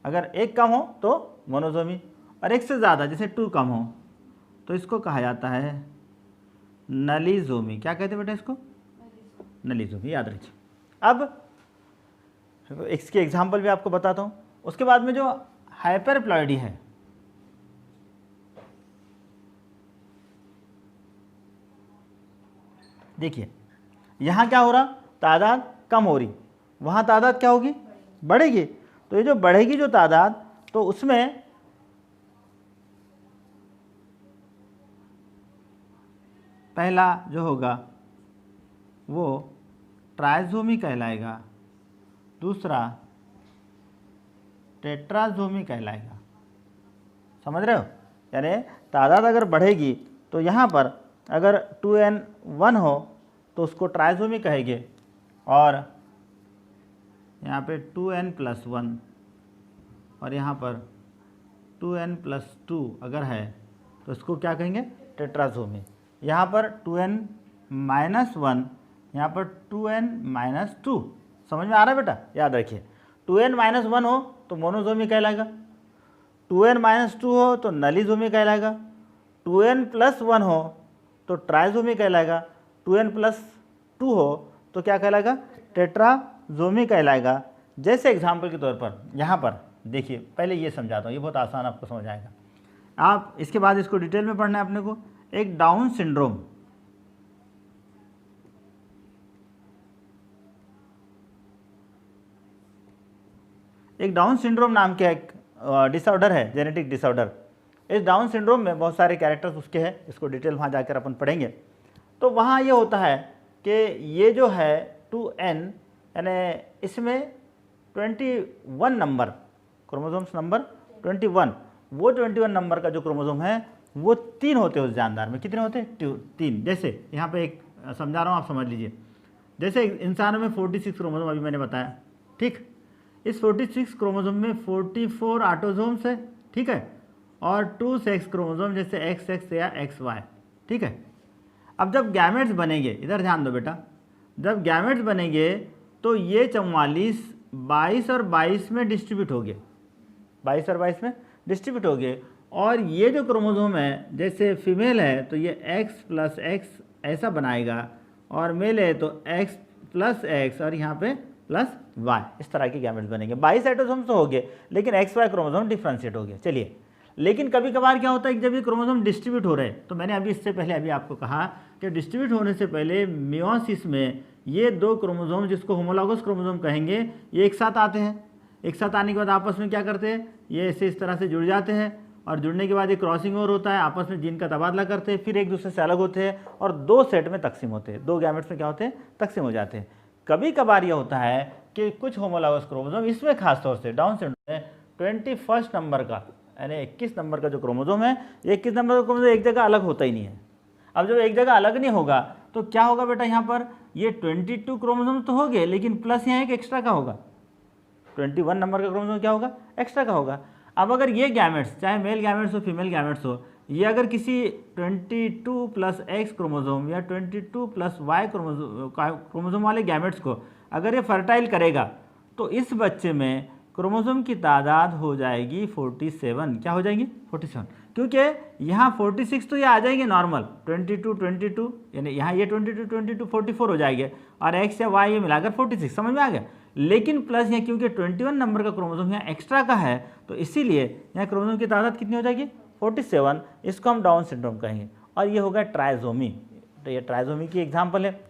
अगर 1 कम हो तो मोनोजोमी, और 1 से ज़्यादा जैसे 2 कम हो तो इसको कहा जाता है नलीजोमी। क्या कहते हैं बेटा इसको, नलीजोमी, याद रखिए। अब इसके एग्जाम्पल भी आपको बताता हूँ। उसके बाद में जो हाइपरप्लॉइडी है, देखिए यहाँ क्या हो रहा, तादाद कम हो रही, वहाँ तादाद क्या होगी, बढ़ेगी। तो ये जो बढ़ेगी जो तादाद, तो उसमें पहला जो होगा वो ट्राइजोमी कहलाएगा, दूसरा टेट्राजोमी कहलाएगा। समझ रहे हो, यानी तादाद अगर बढ़ेगी तो यहाँ पर अगर 2n 1 हो तो उसको ट्राइजोमी कहेंगे, और यहाँ पे 2n + 1 और यहाँ पर 2n+2 अगर है तो इसको क्या कहेंगे, टेट्राजोमी। यहाँ पर 2n-1, यहाँ पर 2n-2। समझ में आ रहा है बेटा? याद रखिए, 2n-1 हो तो मोनोजोमी कहलाएगा, 2n-2 हो तो नलीजोमी कहलाएगा, 2n+1 हो तो ट्राइजोमी कहलाएगा, 2n+2 हो तो क्या कहलाएगा, टेट्राजोमी कहलाएगा। जैसे एग्जाम्पल के तौर पर यहाँ पर देखिए, पहले ये समझाता हूँ, ये बहुत आसान आपको समझ आएगा। आप इसके बाद इसको डिटेल में पढ़ना है अपने को। एक डाउन सिंड्रोम, एक डाउन सिंड्रोम नाम का एक डिसऑर्डर है, जेनेटिक डिसऑर्डर। इस डाउन सिंड्रोम में बहुत सारे कैरेक्टर्स उसके हैं, इसको डिटेल वहाँ जाकर अपन पढ़ेंगे। तो वहाँ ये होता है कि ये जो है 2n, यानी इसमें 21 नंबर, क्रोमोसोम्स नंबर 21, वो 21 नंबर का जो क्रोमोसोम है वो 3 होते हैं उस जानदार में। कितने होते हैं? 3। जैसे यहाँ पे एक समझा रहा हूँ, आप समझ लीजिए। जैसे इंसानों में 46 क्रोमोसोम अभी मैंने बताया, ठीक। इस 46 क्रोमोसोम में 44 ऑटोसोम्स है, ठीक है, और 2 सेक्स क्रोमोसोम जैसे XX या XY, ठीक है। अब जब गैमेट्स बनेंगे, इधर ध्यान दो बेटा, जब गैमेट्स बनेंगे तो ये 44 22 और 22 में डिस्ट्रीब्यूट हो गए, 22 और 22 में डिस्ट्रीब्यूट हो गए। और ये जो क्रोमोसोम है, जैसे फीमेल है तो ये X+X ऐसा बनाएगा, और मेल है तो X+X और यहाँ पे +Y, इस तरह के गैमेट्स बनेंगे। 22 ऑटोसोम्स तो हो गए, लेकिन XY क्रोमोसोम डिफ्रेंशिएट हो गए। चलिए, लेकिन कभी कभार क्या होता है कि जब ये क्रोमोसोम डिस्ट्रीब्यूट हो रहे हैं, तो मैंने अभी इससे पहले अभी आपको कहा कि डिस्ट्रीब्यूट होने से पहले मियोसिस में ये 2 क्रोमोसोम, जिसको होमोलॉगस क्रोमोसोम कहेंगे, ये एक साथ आते हैं। एक साथ आने के बाद आपस में क्या करते हैं, ये ऐसे इस तरह से जुड़ जाते हैं, और जुड़ने के बाद ये क्रॉसिंग ओवर होता है, आपस में जीन का तबादला करते हैं, फिर एक दूसरे से अलग होते हैं और 2 सेट में तकसीम होते हैं, 2 गैमेट्स में क्या होते हैं, तकसीम हो जाते हैं। कभी कभार यह होता है कि कुछ होमोलॉगस क्रोमोसोम, इसमें खासतौर से डाउन सिंड्रोम में 21 नंबर का, यानी 21 नंबर का जो क्रोमोसोम है, ये 21 नंबर का क्रोमोसोम एक जगह अलग होता ही नहीं है। अब जब एक जगह अलग नहीं होगा तो क्या होगा बेटा, यहाँ पर ये 22 क्रोमोसोम तो हो गए, लेकिन प्लस यहाँ एक एक्स्ट्रा का होगा, 21 नंबर का क्रोमोसोम क्या होगा, एक्स्ट्रा का होगा। अब अगर ये गैमेट्स, चाहे मेल गैमेट्स हो फीमेल गैमेट्स हो, ये अगर किसी 22+X क्रोमोसोम या 22+Y क्रोमोसोम वाले गैमेट्स को अगर ये फर्टाइल करेगा, तो इस बच्चे में क्रोमोसोम की तादाद हो जाएगी 47। क्या हो जाएंगी? 47, क्योंकि यहाँ 46 तो ये आ जाएंगे नॉर्मल, 22 यानी यहाँ ये 22 44 हो जाएंगे, और X या Y ये मिलाकर 46। समझ में आ गया? लेकिन प्लस यहाँ क्योंकि 21 नंबर का क्रोमोसोम यहाँ एक्स्ट्रा का है, तो इसीलिए यहाँ क्रोमोसोम की तादाद कितनी हो जाएगी? 47। इसको हम डाउन सिंड्रोम कहेंगे, और ये होगा ट्राइजोमी। तो ये ट्राइजोमी की एग्जाम्पल है।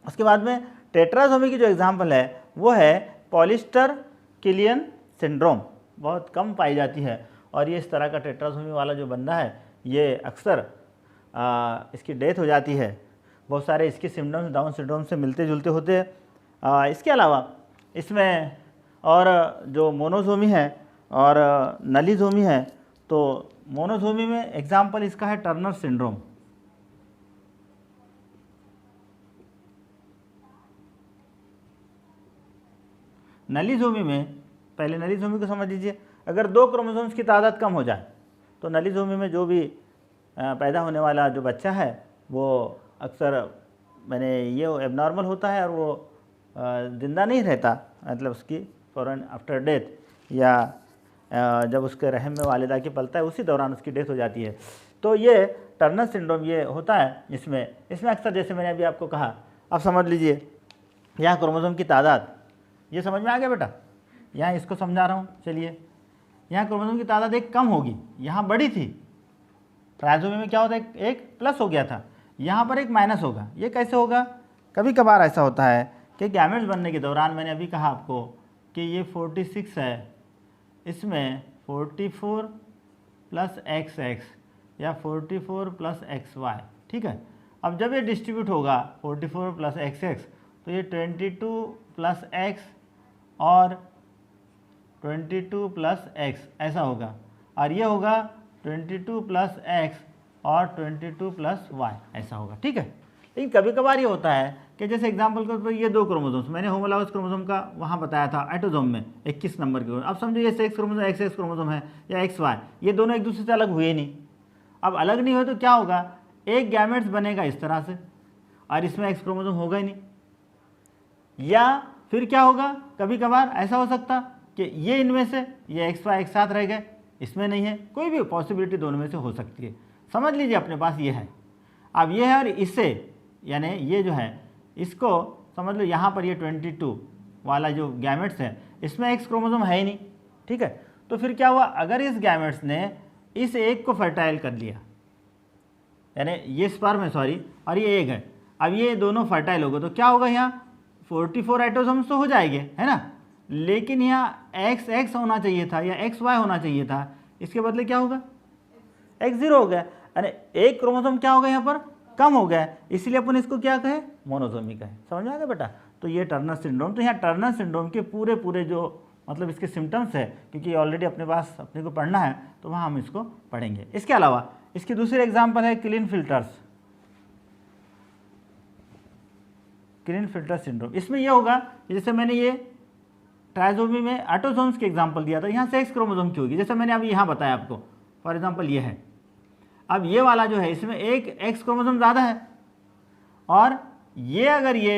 उसके बाद में टेट्राजोमी की जो एग्जाम्पल है वो है पॉलिस्टर किलियन सिंड्रोम, बहुत कम पाई जाती है। और ये इस तरह का टेट्राजोमी वाला जो बंदा है, ये अक्सर इसकी डेथ हो जाती है। बहुत सारे इसके सिम्टम्स डाउन सिंड्रोम से मिलते जुलते होते हैं। इसके अलावा इसमें और जो मोनोजोमी है और नलीजोमी है, तो मोनोजोमी में एग्जाम्पल इसका है टर्नर सिंड्रोम। नलीजोमी में, पहले नलीजोमी को समझ लीजिए, अगर 2 क्रोमोसोम्स की तादाद कम हो जाए तो नलीजोमी में जो भी पैदा होने वाला जो बच्चा है वो अक्सर मैंने ये एबनॉर्मल होता है और वो ज़िंदा नहीं रहता, मतलब उसकी फ़ौरन आफ्टर डेथ या जब उसके रहम में वालिदा की पलता है उसी दौरान उसकी डेथ हो जाती है। तो ये टर्नर सिंड्रोम ये होता है। इसमें अक्सर, जैसे मैंने अभी आपको कहा, अब समझ लीजिए यहाँ क्रोमोसोम की तादाद, ये समझ में आ गया बेटा? यहाँ इसको समझा रहा हूँ। चलिए, यहाँ क्रोमोसोम की तादाद एक कम होगी, यहाँ बड़ी थी। ट्राइजोमी में क्या होता है, एक प्लस हो गया था, यहाँ पर एक माइनस होगा। ये कैसे होगा? कभी कभार ऐसा होता है कि गैमेट्स बनने के दौरान, मैंने अभी कहा आपको कि ये 46 है, इसमें 44 + XX या 44 + XY, ठीक है। अब जब ये डिस्ट्रीब्यूट होगा 44 + XX, तो ये 22 + X और 22 + X ऐसा होगा, और ये होगा 22 + X और 22 + Y ऐसा होगा, ठीक है। लेकिन कभी कभार ये होता है कि जैसे एग्जाम्पल के तौर पर ये 2 क्रोमोसोम्स मैंने होमोलॉगस क्रोमोसोम का वहाँ बताया था एटोसोम में 21 नंबर के। अब समझो ये सेक्स क्रोमोसोम एक्स क्रोमोसोम है या एक्स वाई, ये दोनों एक दूसरे से अलग हुए नहीं। अब अलग नहीं हुए तो क्या होगा, एक गैमेट्स बनेगा इस तरह से और इसमें एक्स क्रोमोसोम होगा ही नहीं। या फिर क्या होगा, कभी कभार ऐसा हो सकता कि ये इनमें से ये एक्स वाई एक साथ रह गए, इसमें नहीं है, कोई भी पॉसिबिलिटी दोनों में से हो सकती है। समझ लीजिए अपने पास ये है, अब ये है और इससे यानी ये जो है इसको समझ लो यहाँ पर ये 22 वाला जो गैमेट्स है इसमें एक्स क्रोमोसोम है ही नहीं, ठीक है। तो फिर क्या हुआ, अगर इस गैमेट्स ने इस एक को फर्टाइल कर लिया, यानी ये स्पर्म है सॉरी और ये एग है, अब ये दोनों फर्टाइल हो गए तो क्या होगा, यहाँ 44 एटोसोम्स तो हो जाएंगे है ना, लेकिन यहाँ एक्स एक्स होना चाहिए था या एक्स वाई होना चाहिए था, इसके बदले क्या होगा एक्स 0 हो गया, यानी एक क्रोमोसोम क्या होगा यहाँ पर कम हो गया, इसलिए अपन इसको क्या कहे मोनोसोमी कहे। समझ में आ गया बेटा। तो ये टर्नर सिंड्रोम, तो यहाँ टर्नर सिंड्रोम के पूरे जो मतलब इसके सिम्टम्स है, क्योंकि ऑलरेडी अपने पास अपने को पढ़ना है तो वहाँ हम इसको पढ़ेंगे। इसके अलावा इसकी दूसरी एग्जाम्पल है क्लिनफिल्टर्स, क्लिनफिल्टर सिंड्रोम। इसमें यह होगा जैसे मैंने ये ट्राइसोमी में ऑटोसोम्स के एग्जाम्पल दिया था, यहाँ से एक्स क्रोमोसोम की होगी, जैसे मैंने अभी यहाँ बताया आपको फॉर एग्जाम्पल ये है। अब ये वाला जो है इसमें एक एक्स क्रोमोसोम ज़्यादा है और ये अगर ये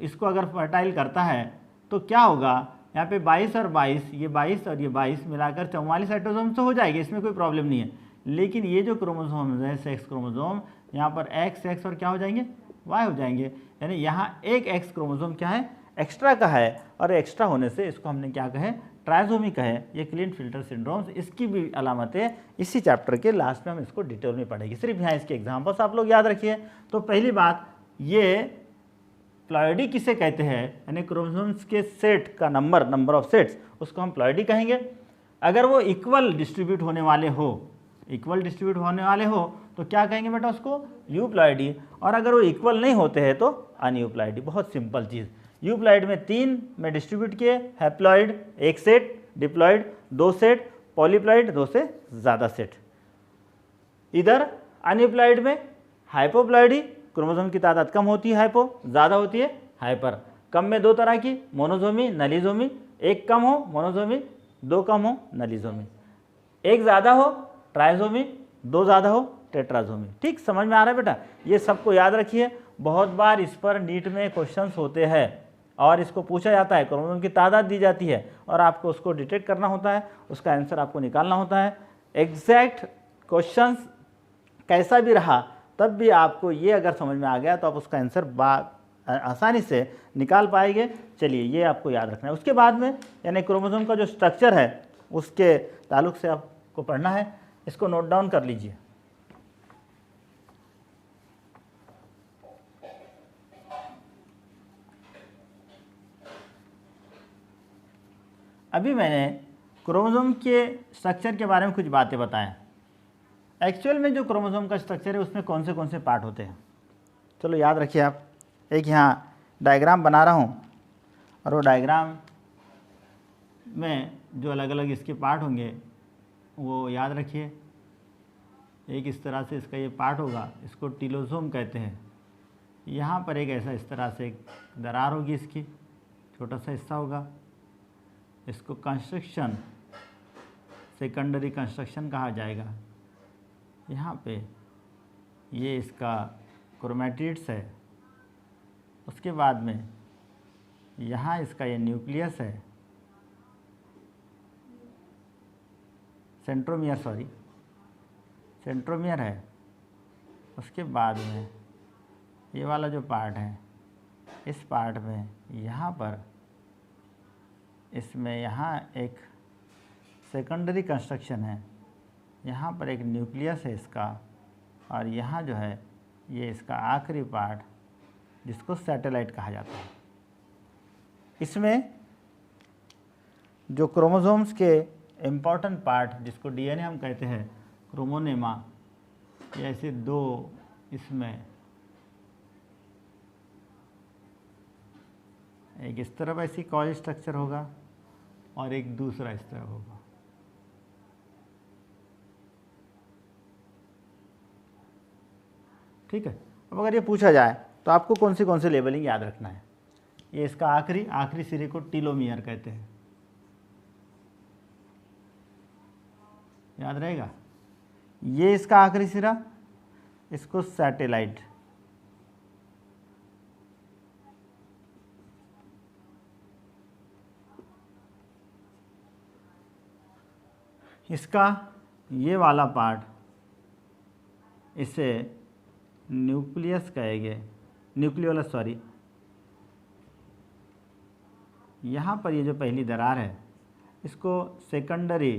इसको अगर फर्टाइल करता है तो क्या होगा, यहाँ पे 22 और 22, ये 22 और ये 22 मिलाकर 44 एटोसोम तो हो जाएगी, इसमें कोई प्रॉब्लम नहीं है। लेकिन ये जो क्रोमोसोम है सेक्स क्रोमोसोम, यहाँ पर एक्स एक्स और क्या हो जाएंगे वाई हो जाएंगे, यानी यहाँ एक एक्स क्रोमोसोम क्या है एक्स्ट्रा का है और एक्स्ट्रा होने से इसको हमने क्या कहे ट्राइसोमी कहे। ये क्लिनफिल्टर सिंड्रोम्स, इसकी भी अलामतें इसी चैप्टर के लास्ट में हम इसको डिटेल में पढ़ेंगे। सिर्फ यहाँ इसके एग्जाम्पल्स आप लोग याद रखिए। तो पहली बात, ये प्लॉइडी किसे कहते हैं, यानी क्रोमोसोम्स के सेट का नंबर ऑफ सेट्स, उसको हम प्लॉइडी कहेंगे। अगर वो इक्वल डिस्ट्रीब्यूट होने वाले हो तो क्या कहेंगे बेटा उसको यूप्लॉइडी, और अगर वो इक्वल नहीं होते हैं तो अनयूप्लॉइडी। बहुत सिंपल चीज़। यूप्लॉइड में 3 में डिस्ट्रीब्यूट किए, haploid 1 set, diploid 2 set, polyploid 2 से ज़्यादा सेट। इधर अनयूप्लॉइड में हाइपोप्लॉइडी, क्रोमोसोम की तादाद कम होती है हाइपो, ज़्यादा होती है हाइपर। कम में 2 तरह की, मोनोसोमी नलीसोमी, एक कम हो मोनोसोमी, 2 कम हो नलीसोमी, एक ज़्यादा हो ट्राइसोमी, 2 ज़्यादा हो टेट्रासोमी। ठीक समझ में आ रहा है बेटा। ये सबको याद रखिए, बहुत बार इस पर नीट में क्वेश्चंस होते हैं और इसको पूछा जाता है, क्रोमोसोम की तादाद दी जाती है और आपको उसको डिटेक्ट करना होता है, उसका आंसर आपको निकालना होता है। एग्जैक्ट क्वेश्चंस कैसा भी रहा तब भी आपको ये अगर समझ में आ गया तो आप उसका आंसर आसानी से निकाल पाएंगे। चलिए ये आपको याद रखना है। उसके बाद में यानी क्रोमोसोम का जो स्ट्रक्चर है उसके ताल्लुक से आपको पढ़ना है, इसको नोट डाउन कर लीजिए। अभी मैंने क्रोमोसोम के स्ट्रक्चर के बारे में कुछ बातें बताएं। एक्चुअल में जो क्रोमोसोम का स्ट्रक्चर है उसमें कौन से पार्ट होते हैं, चलो याद रखिए आप। एक यहाँ डायग्राम बना रहा हूँ और वो डायग्राम में जो अलग अलग इसके पार्ट होंगे वो याद रखिए। एक इस तरह से इसका ये पार्ट होगा, इसको टीलोसोम कहते हैं। यहाँ पर एक ऐसा इस तरह से एक दरार होगी, इसकी छोटा सा हिस्सा होगा, इसको कंस्ट्रक्शन सेकेंडरी कंस्ट्रक्शन कहा जाएगा। यहाँ पे ये इसका क्रोमैटिड्स है, उसके बाद में यहाँ इसका ये न्यूक्लियस है, सेंट्रोमियर है। उसके बाद में ये वाला जो पार्ट है, इस पार्ट में यहाँ पर इसमें यहाँ एक सेकेंडरी कंस्ट्रक्शन है, यहाँ पर एक न्यूक्लियस है इसका, और यहाँ जो है ये इसका आखिरी पार्ट जिसको सैटेलाइट कहा जाता है। इसमें जो क्रोमोसोम्स के इम्पॉर्टेंट पार्ट जिसको डीएनए हम कहते हैं, क्रोमोनेमा, ये ऐसे 2 इसमें एक इस तरफ ऐसी कॉइल स्ट्रक्चर होगा और एक दूसरा इस तरफ होगा। ठीक है। अब अगर ये पूछा जाए तो आपको कौन सी लेबलिंग याद रखना है। ये इसका आखिरी सिरे को टीलोमियर कहते हैं, याद रहेगा। ये इसका आखिरी सिरा, इसको सैटेलाइट, इसका ये वाला पार्ट इसे न्यूक्लियस कहेंगे, न्यूक्लियोलस सॉरी। यहाँ पर ये जो पहली दरार है इसको सेकेंडरी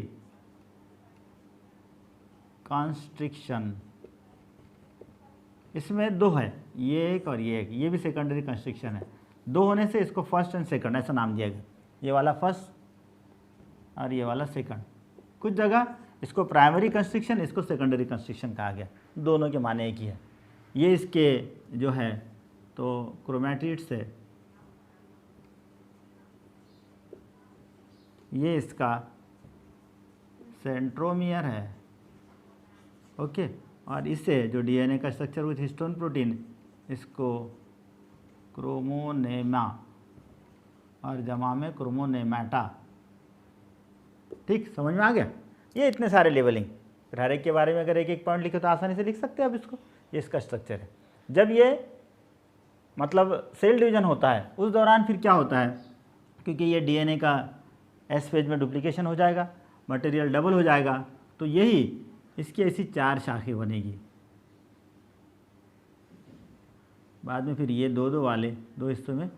कंस्ट्रिक्शन, इसमें दो है, ये एक और ये एक, ये भी सेकेंडरी कंस्ट्रिक्शन है। दो होने से इसको फर्स्ट एंड सेकंड ऐसा नाम दिया गया। ये वाला फर्स्ट और ये वाला सेकंड। कुछ जगह इसको प्राइमरी कंस्ट्रिक्शन, इसको सेकेंडरी कंस्ट्रिक्शन कहा गया, दोनों के माने एक ही है। ये इसके जो है तो क्रोमैटिड से, ये इसका सेंट्रोमियर है, ओके। और इससे जो डीएनए का स्ट्रक्चर विथ हिस्टोन प्रोटीन, इसको क्रोमोनेमा और जमा में क्रोमोनेमाटा। ठीक, समझ में आ गया। ये इतने सारे लेबलिंग, फिर हर एक के बारे में अगर एक एक पॉइंट लिखे तो आसानी से लिख सकते हैं आप इसको। ये इसका स्ट्रक्चर है। जब ये मतलब सेल डिवीजन होता है उस दौरान फिर क्या होता है, क्योंकि ये डीएनए का एस फेज में डुप्लीकेशन हो जाएगा, मटेरियल डबल हो जाएगा, तो यही इसकी ऐसी 4 शाखें बनेगी। बाद में फिर ये दो वाले 2 हिस्सों में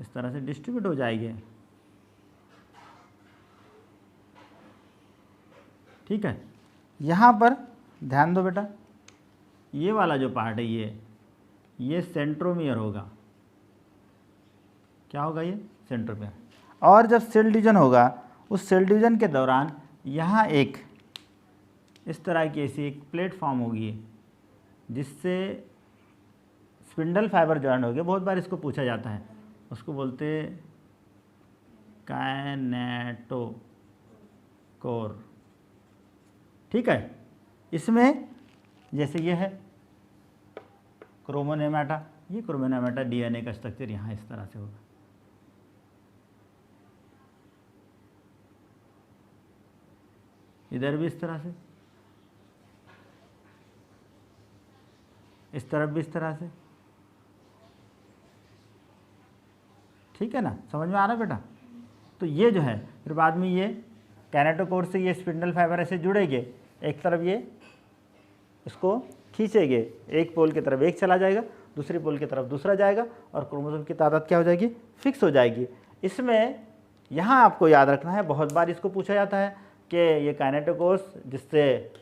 इस तरह से डिस्ट्रीब्यूट हो जाएंगे। ठीक है, यहाँ पर ध्यान दो बेटा, ये वाला जो पार्ट है ये सेंट्रोमियर होगा। क्या होगा? ये सेंट्रोमियर। और जब सेल डिवीजन होगा उस सेल डिवीजन के दौरान यहाँ एक इस तरह की ऐसी एक प्लेटफॉर्म होगी जिससे स्पिंडल फाइबर जॉइंट हो गया। बहुत बार इसको पूछा जाता है, उसको बोलते काइनेटोकोर। ठीक है, इसमें जैसे ये है क्रोमोनेमाटा, ये क्रोमोनेमाटा डीएनए का स्ट्रक्चर यहाँ इस तरह से होगा। इधर भी इस तरह से, इस तरफ भी इस तरह से। ठीक है ना, समझ में आ रहा है बेटा? तो ये जो है फिर बाद में ये कैनेटोकोर से ये स्पिंडल फाइबर ऐसे जुड़ेंगे, एक तरफ ये इसको खींचेंगे, एक पोल की तरफ एक चला जाएगा, दूसरी पोल की तरफ दूसरा जाएगा, और क्रोमोसोम की तादाद क्या हो जाएगी? फिक्स हो जाएगी। इसमें यहाँ आपको याद रखना है, बहुत बार इसको पूछा जाता है कि ये काइनेटोकोर्स जिससे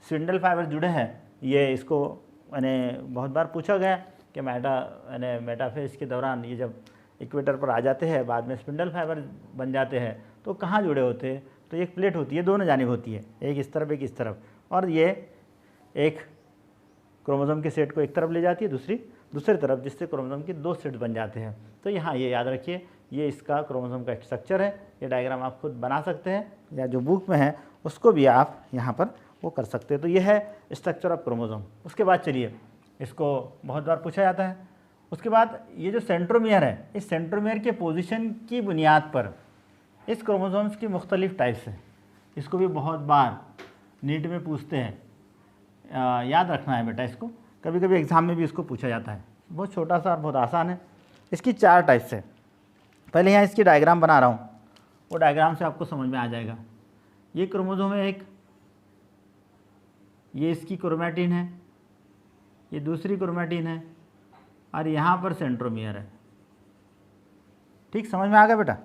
स्पिंडल फाइबर जुड़े हैं, ये इसको यानी बहुत बार पूछा गया कि मेटाफेज के दौरान ये जब इक्वेटर पर आ जाते हैं, बाद में स्पिंडल फाइबर बन जाते हैं, तो कहाँ जुड़े होते हैं? तो एक प्लेट होती है, दोनों जानिब होती है, एक इस तरफ एक इस तरफ, और ये एक क्रोमोसोम के सेट को एक तरफ ले जाती है, दूसरी तरफ, जिससे क्रोमोसोम के 2 सेट बन जाते हैं। तो यहाँ ये याद रखिए, ये इसका क्रोमोसोम का स्ट्रक्चर है। ये डायग्राम आप खुद बना सकते हैं या जो बुक में है उसको भी आप यहाँ पर वो कर सकते हैं। तो ये है स्ट्रक्चर ऑफ क्रोमोसोम। उसके बाद चलिए, इसको बहुत बार पूछा जाता है। उसके बाद ये जो सेंट्रोमियर है, इस सेंट्रोमियर के पोजीशन की बुनियाद पर इस क्रोमोसोम्स की मुख्तलिफ टाइप्स हैं। इसको भी बहुत बार नीट में पूछते हैं, याद रखना है बेटा इसको। कभी कभी एग्ज़ाम में भी इसको पूछा जाता है। बहुत छोटा सा और बहुत आसान है। इसकी 4 टाइप्स है। पहले यहाँ इसकी डायग्राम बना रहा हूँ, वो डायग्राम से आपको समझ में आ जाएगा। ये क्रोमोसोम है एक, ये इसकी क्रोमैटिन है, ये दूसरी क्रोमैटिन है, और यहाँ पर सेंट्रोमियर है। ठीक, समझ में आ गया बेटा?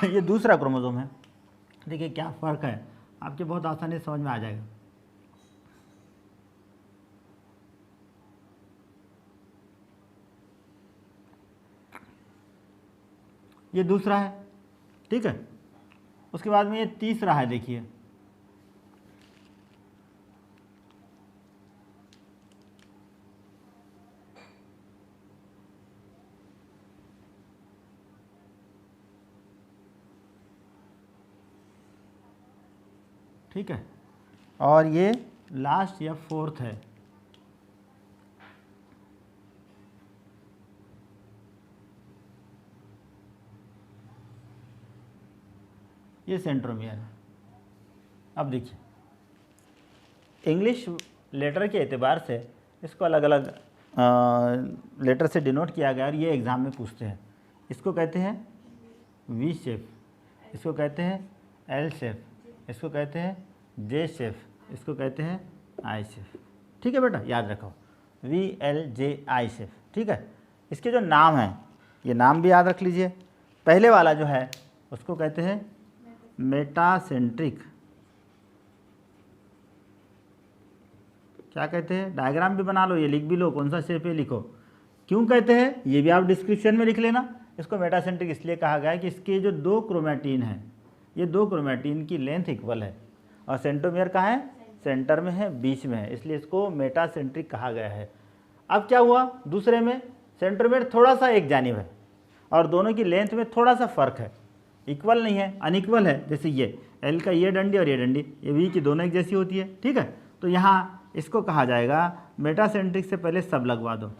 ये दूसरा क्रोमोसोम है। देखिए क्या फ़र्क है, आपके बहुत आसानी से समझ में आ जाएगा। ये दूसरा है, ठीक है। उसके बाद में ये तीसरा है, देखिए ठीक है, और ये लास्ट या 4th है। ये सेंट्रोमियर है। अब देखिए, इंग्लिश लेटर के एतबार से इसको अलग अलग लेटर से डिनोट किया गया और ये एग्ज़ाम में पूछते हैं। इसको कहते हैं वी शेप, इसको कहते हैं एल शेप, इसको कहते हैं जे शेप, इसको कहते हैं आई शेप। ठीक है बेटा, याद रखो VLJI शेप। ठीक है, इसके जो नाम हैं ये नाम भी याद रख लीजिए। पहले वाला जो है उसको कहते हैं मेटासेंट्रिक। क्या कहते हैं, डायग्राम भी बना लो, ये लिख भी लो, कौन सा शेप है लिखो। क्यों कहते हैं ये भी आप डिस्क्रिप्शन में लिख लेना। इसको मेटासेंट्रिक इसलिए कहा गया है कि इसके जो 2 क्रोमैटिन हैं, ये 2 क्रोमैटिन की लेंथ इक्वल है और सेंट्रोमियर कहाँ है, सेंटर में है, बीच में है, इसलिए इसको मेटासेंट्रिक कहा गया है। अब क्या हुआ, दूसरे में सेंट्रोमियर थोड़ा सा एक जानिब है और दोनों की लेंथ में थोड़ा सा फ़र्क है, इक्वल नहीं है, अनइक्वल है। जैसे ये एल का ये डंडी और ये डंडी, ये वी की दोनों एक जैसी होती है। ठीक है, तो यहाँ इसको कहा जाएगा मेटासेंट्रिक से पहले सब लगवा दो,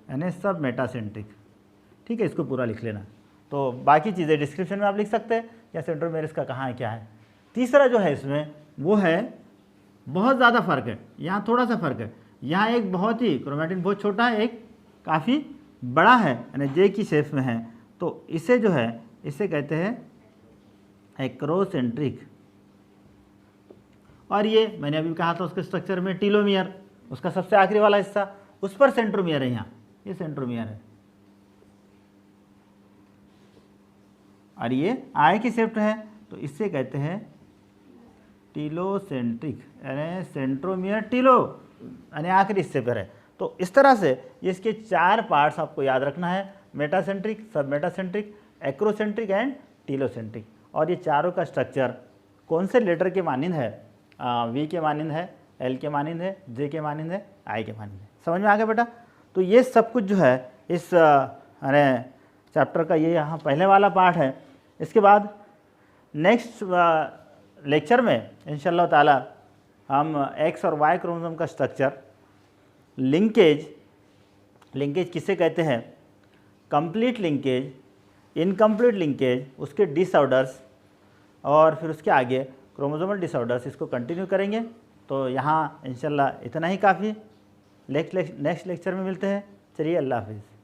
यानी सब मेटासेंट्रिक। ठीक है, इसको पूरा लिख लेना। तो बाकी चीज़ें डिस्क्रिप्शन में आप लिख सकते हैं या सेंट्रोमियर इसका कहाँ है क्या है। तीसरा जो है इसमें वो है बहुत ज़्यादा फ़र्क है, यहाँ थोड़ा सा फ़र्क है। यहाँ एक बहुत ही क्रोमैटिन बहुत छोटा है, एक काफ़ी बड़ा है, यानी जे की शेप में है। तो इसे जो है इसे कहते हैं एक्रोसेंट्रिक। और ये मैंने अभी कहा था उसके स्ट्रक्चर में टीलोमियर, उसका सबसे आखिरी वाला हिस्सा, उस पर सेंट्रोमियर है, यहाँ ये सेंट्रोमियर है। और ये आई की शेप है, तो इससे कहते हैं टीलोसेंट्रिक, यानी सेंट्रोमियर टीलो, यानी आखिरी हिस्से पर है। तो इस तरह से ये इसके 4 पार्ट्स आपको याद रखना है, मेटासेंट्रिक, सब मेटासेंट्रिक, एक्रोसेंट्रिक एंड टीलोसेंट्रिक। और ये चारों का स्ट्रक्चर कौन से लेटर के मानिंद है, वी के मानिंद है, एल के मानिंद है, जे के मानिंद है, आई के मानिंद है। समझ में आ गया बेटा। तो ये सब कुछ जो है इस अरे चैप्टर का ये यहाँ पहले वाला पार्ट है। इसके बाद नेक्स्ट लेक्चर में इंशाल्लाह ताला हम एक्स और वाई क्रोमोसोम का स्ट्रक्चर, लिंकेज किसे कहते हैं, कंप्लीट लिंकेज, इनकम्प्लीट लिंकेज, उसके डिसऑर्डर्स और फिर उसके आगे क्रोमोसोमल डिसऑर्डर्स, इसको कंटिन्यू करेंगे। तो यहाँ इंशाल्लाह इतना ही काफ़ी। नेक्स्ट लेक्चर में मिलते हैं। चलिए, अल्लाह हाफिज़।